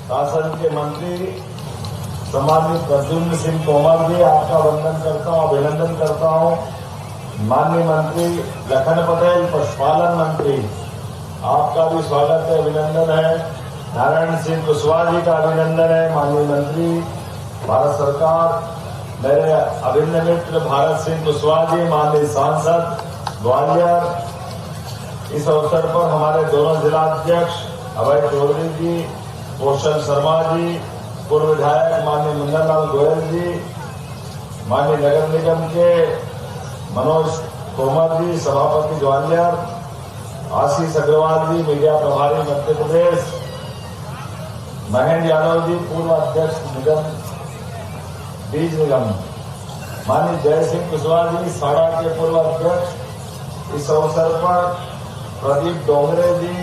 शासन के मंत्री सम्मानित प्रद्युम्न सिंह तोमर जी, आपका वंदन करता हूँ, अभिनंदन करता हूँ। माननीय मंत्री लखन पटेल, पशुपालन मंत्री, आपका भी स्वागत है, अभिनंदन है। नारायण सिंह कुशवाहा जी का अभिनंदन है। माननीय मंत्री भारत सरकार, मेरे अभिन्न मित्र भारत सिंह कुशवाहा जी, माननीय सांसद ग्वालियर, इस अवसर पर हमारे दोनों जिलाध्यक्ष अभय चौधरी जी, कौशल शर्मा जी, पूर्व विधायक माननीय मंगल लाल गोयल जी, माननीय नगर निगम के मनोज तोमर जी, सभापति ग्वालियर, आशीष अग्रवाल जी, मीडिया प्रभारी मध्य प्रदेश, महेंद्र यादव जी, पूर्व अध्यक्ष निगम बीज निगम, माननीय जय सिंह कुशवाहा जी, साड़ा के पूर्व अध्यक्ष, इस अवसर पर प्रदीप डोंगरे जी,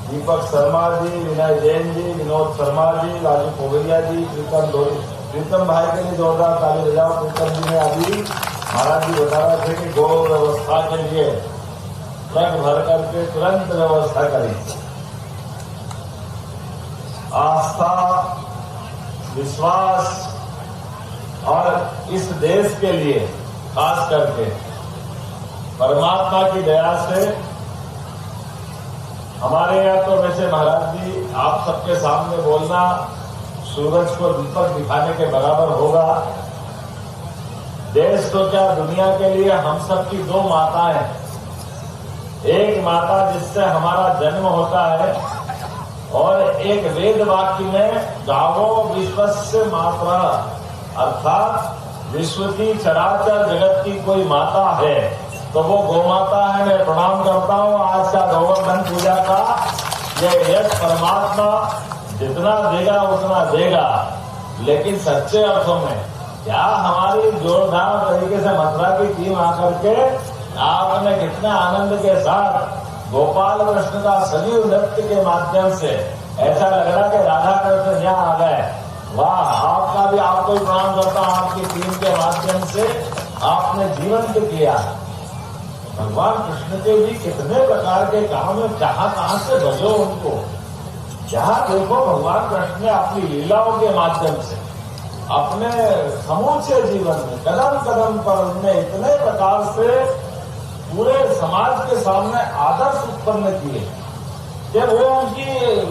दीपक शर्मा जी, विनय जैन जी, विनोद शर्मा जी, राजू पोगरिया जी, प्रीतम भाई के लिए जोरदार ताली बजाओ। प्रीतम जी ने अभी महाराज जी बता रहे थे कि गौ व्यवस्था के लिए ट्रक भर करके तुरंत व्यवस्था करी। आस्था, विश्वास और इस देश के लिए खास करके परमात्मा की दया से हमारे यहाँ तो वैसे महाराज जी आप सबके सामने बोलना सूरज को दीपक दिखाने के बराबर होगा। देश तो क्या दुनिया के लिए हम सबकी दो माताएं, एक माता जिससे हमारा जन्म होता है और एक वेद वाक्य में गावो विश्वस्य मात्रा, अर्थात विश्व की चराचर जगत की कोई माता है तो वो गौ माता है। मैं प्रणाम करता हूँ आज का गोवर्धन पूजा का ये यश परमात्मा जितना देगा उतना देगा, लेकिन सच्चे अर्थों में क्या हमारी जोरदार तरीके से मथुरा की टीम आकर के आपने कितने आनंद के साथ गोपाल कृष्ण का सजीव नृत्य के माध्यम से ऐसा लग रहा कि राधा कृष्ण यहाँ आ गए। वाह, आपका भी आपको प्रणाम करता हूँ। आपकी टीम के माध्यम से आपने जीवंत किया। भगवान कृष्ण के भी कितने प्रकार के काम है, कहाँ से बजो उनको, जहाँ देखो भगवान कृष्ण ने अपनी लीलाओं के माध्यम से अपने समूचे जीवन में कदम कदम पर उन्होंने इतने प्रकार से पूरे समाज के सामने आदर्श उत्पन्न किए कि वो उनकी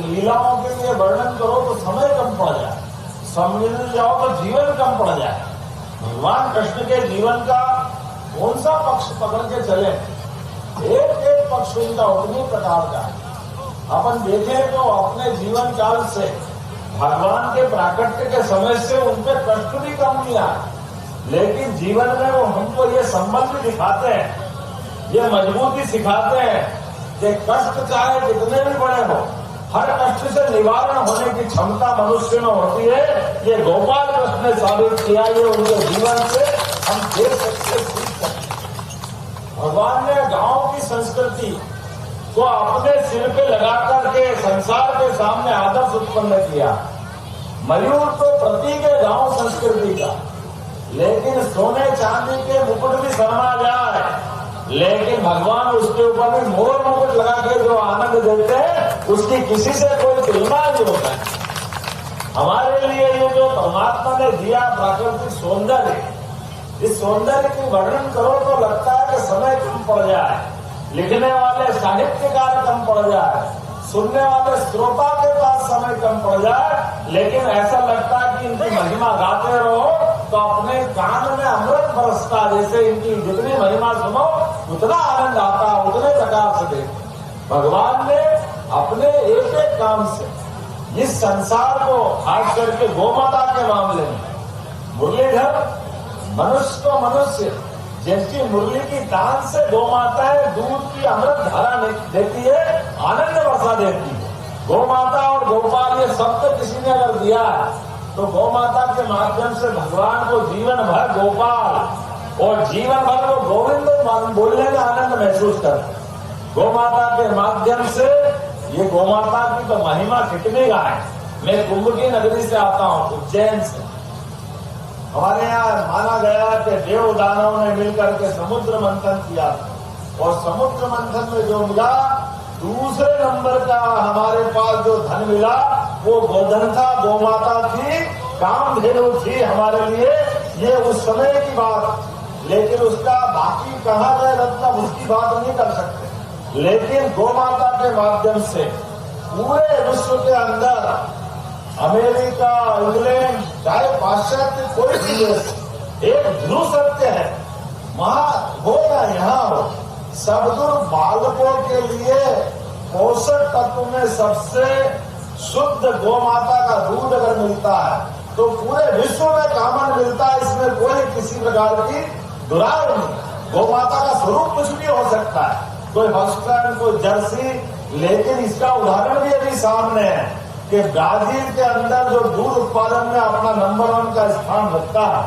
लीलाओं के लिए वर्णन करो तो समय कम पड़ जाए, समझ जाओ तो जीवन कम पड़ जाए। भगवान कृष्ण के जीवन का कौन सा पक्ष पकड़ के चले, एक एक पक्ष उनका उतनी प्रकार का है। अपन देखें तो अपने जीवन काल से भगवान के प्राकट्य के समय से उनके कष्ट भी कम नहीं आए, लेकिन जीवन में वो हमको ये संबंध दिखाते हैं, ये मजबूती सिखाते हैं कि कष्ट चाहे कितने भी बड़े हो, हर कष्ट से निवारण होने की क्षमता मनुष्य में होती है। ये गोपाल कृष्ण ने साबित किया, ये उनके जीवन से हम देख सकते। भगवान ने गांव की संस्कृति को अपने सिर पे लगा करके संसार के सामने आदर्श उत्पन्न किया। मयूर तो प्रतीक है गांव संस्कृति का, लेकिन सोने चांदी के मुकुट भी शर्मा जाए, लेकिन भगवान उसके ऊपर भी मोर मुकुट लगा के जो आनंद देते हैं उसकी किसी से कोई तुलना नहीं होता है। हमारे लिए ये जो परमात्मा ने दिया प्राकृतिक सौंदर्य, इस सौंदर्य की वर्णन करो तो लगता है कि समय कम पड़ जाए, लिखने वाले साहित्यकार कम पड़ जाए, सुनने वाले श्रोता के पास समय कम पड़ जाए, लेकिन ऐसा लगता है कि इनकी महिमा गाते रहो तो अपने कान में अमृत बरसता, जैसे इनकी जितनी महिमा सुनो उतना आनंद आता, उतने प्रकार से देखो। भगवान ने अपने एक एक काम से इस संसार को, खास करके गोमाता के मामले में, मुरलीधर मनुष्य तो मनुष्य जिनकी मुरली की दान से गौ माता है दूध की अमृत धारा देती है, आनंद वर्षा देती है। गौ माता और गोपाल ये सब तो किसी ने अगर दिया है तो गौ माता के माध्यम से भगवान को जीवन भर गोपाल और जीवन भर वो गोविंद बोलने में आनंद महसूस करते। गौ माता के माध्यम से ये गौ माता की तो महिमा कितनी गाय। मैं कुंभ की नगरी से आता हूँ, उज्जैन से। हमारे यहाँ माना गया कि देव दानव ने मिलकर के समुद्र मंथन किया और समुद्र मंथन में जो मिला, दूसरे नंबर का हमारे पास जो धन मिला वो गोधन था, गौ माता थी, कामधेनु थी हमारे लिए, ये उस समय की बात। लेकिन उसका बाकी कहाँ गए रत्न, उसकी बात नहीं कर सकते। लेकिन गौ माता के माध्यम से पूरे विश्व के अंदर अमेरिका, इंग्लैंड, चाहे पाश्चात्य कोई भी देश, एक ध्रुव सत्य है, वहां हो या यहाँ हो, सबदुर बालकों के लिए पोषक तत्व में सबसे शुद्ध गौ माता का दूध अगर मिलता है तो पूरे विश्व में कॉमन मिलता है। इसमें कोई किसी प्रकार की दुराय नहीं। गौ माता का स्वरूप कुछ भी हो सकता है, कोई हॉस्टन, कोई जर्सी, लेकिन इसका उदाहरण भी अभी सामने है कि ब्राजील के अंदर जो दूध उत्पादन में अपना नंबर 1 का स्थान रखता है,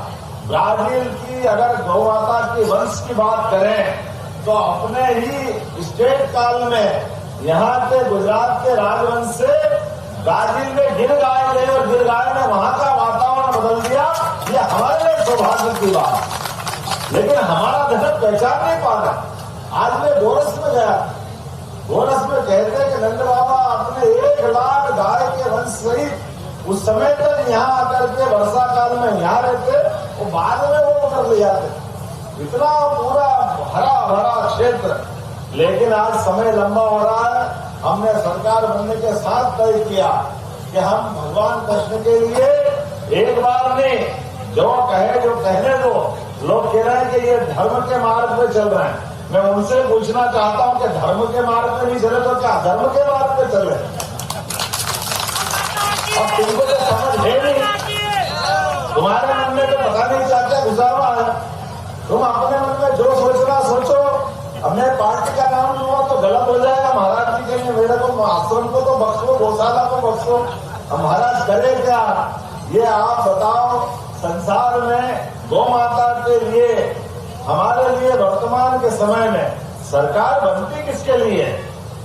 ब्राजील की अगर गौ माता की वंश की बात करें तो अपने ही स्टेट काल में यहाँ के गुजरात के राजवंश से ब्राजील में गिर गाय गए और गिर गाय ने वहां का वातावरण बदल दिया। ये हमारे लिए सौभाग्य की बात। लेकिन हमारा धर्म पहचान नहीं पा रहा। आज मैं गोरस में गया, गोरस में कहते हैं कि नंद बाबा अपने 1 लाख गाय के वंश सहित उस समय तक यहाँ आकर के वर्षा काल में यहाँ रहते, वो बाद में वो उतर ले जाते, इतना पूरा हरा भरा क्षेत्र। लेकिन आज समय लंबा हो रहा है, हमने सरकार बनने के साथ तय किया कि हम भगवान कृष्ण के लिए एक बार नहीं, जो कहे जो कहने दो। लोग कह रहे हैं कि ये धर्म के मार्ग पे चल रहे हैं। मैं उनसे पूछना चाहता हूं कि धर्म के मार्ग पे नहीं चले तो क्या धर्म के मार्ग पे चल रहे हैं? अब तुमको तो समझ है नहीं, तुम्हारे मन में तो पता नहीं क्या क्या घुसा हुआ है। तुम अपने मन में जो सोचना सोचो। अब मैं पार्टी का नाम लूंगा तो गलत हो जाएगा। महाराज जी कहेंगे मेरे को आश्रम को तो बख्शो, गौशाला को बख्शो। अब महाराज करे क्या, ये आप बताओ। संसार में गौ माता के लिए, हमारे लिए वर्तमान के समय में सरकार बनती किसके लिए?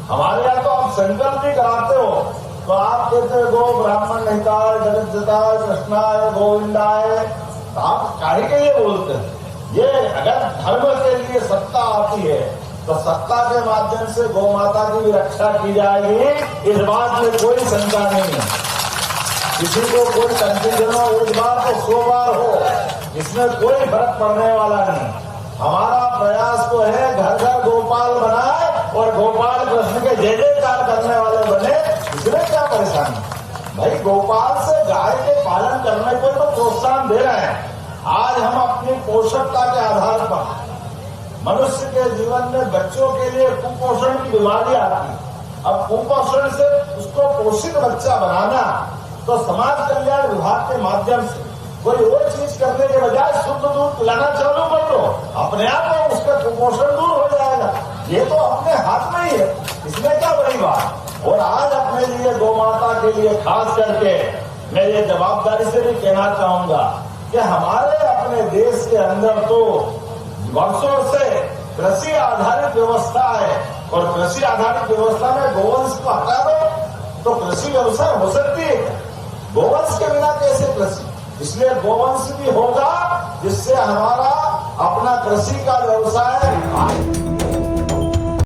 हमारे यहाँ तो आप संकल्प भी कराते हो तो आप कहते गो ब्राह्मण हिताय, जगत जताय, कृष्णाय, गोविंदाय, तो आप काहे के लिए बोलते हैं? ये अगर धर्म के लिए सत्ता आती है तो सत्ता के माध्यम से गौ माता की भी रक्षा की जाएगी, इस बात में कोई शंका नहीं है। किसी को कोई कंफ्यूजन हो, एक बार तो 100 बार हो, इसमें कोई फर्क पड़ने वाला नहीं। हमारा प्रयास तो है घर घर गोपाल बनाए और गोपाल कृष्ण के जय जयकार करने वाले बने। इसमें क्या परेशानी? भाई गोपाल से गाय के पालन करने को तो प्रोत्साहन दे रहे हैं। आज हम अपनी पोषकता के आधार पर मनुष्य के जीवन में बच्चों के लिए कुपोषण की बीमारी आती है। अब कुपोषण से उसको पोषित बच्चा बनाना तो समाज कल्याण विभाग के माध्यम से कोई और चीज करने के बजाय शुद्ध दूध पिलाना चालू कर दो, अपने आप उसका कुपोषण दूर हो जाएगा। ये तो अपने हाथ में ही है, इसमें क्या बड़ी बात। और आज अपने लिए गौ माता के लिए खास करके मैं ये जवाबदारी से भी कहना चाहूंगा कि हमारे अपने देश के अंदर तो वर्षों से कृषि आधारित व्यवस्था है और कृषि आधारित व्यवस्था में गोवंश को हटा दो तो कृषि व्यवसाय हो सकती है। गोवंश के बिना कैसे कृषि? इसलिए गोवंश भी होगा जिससे हमारा अपना कृषि का व्यवसाय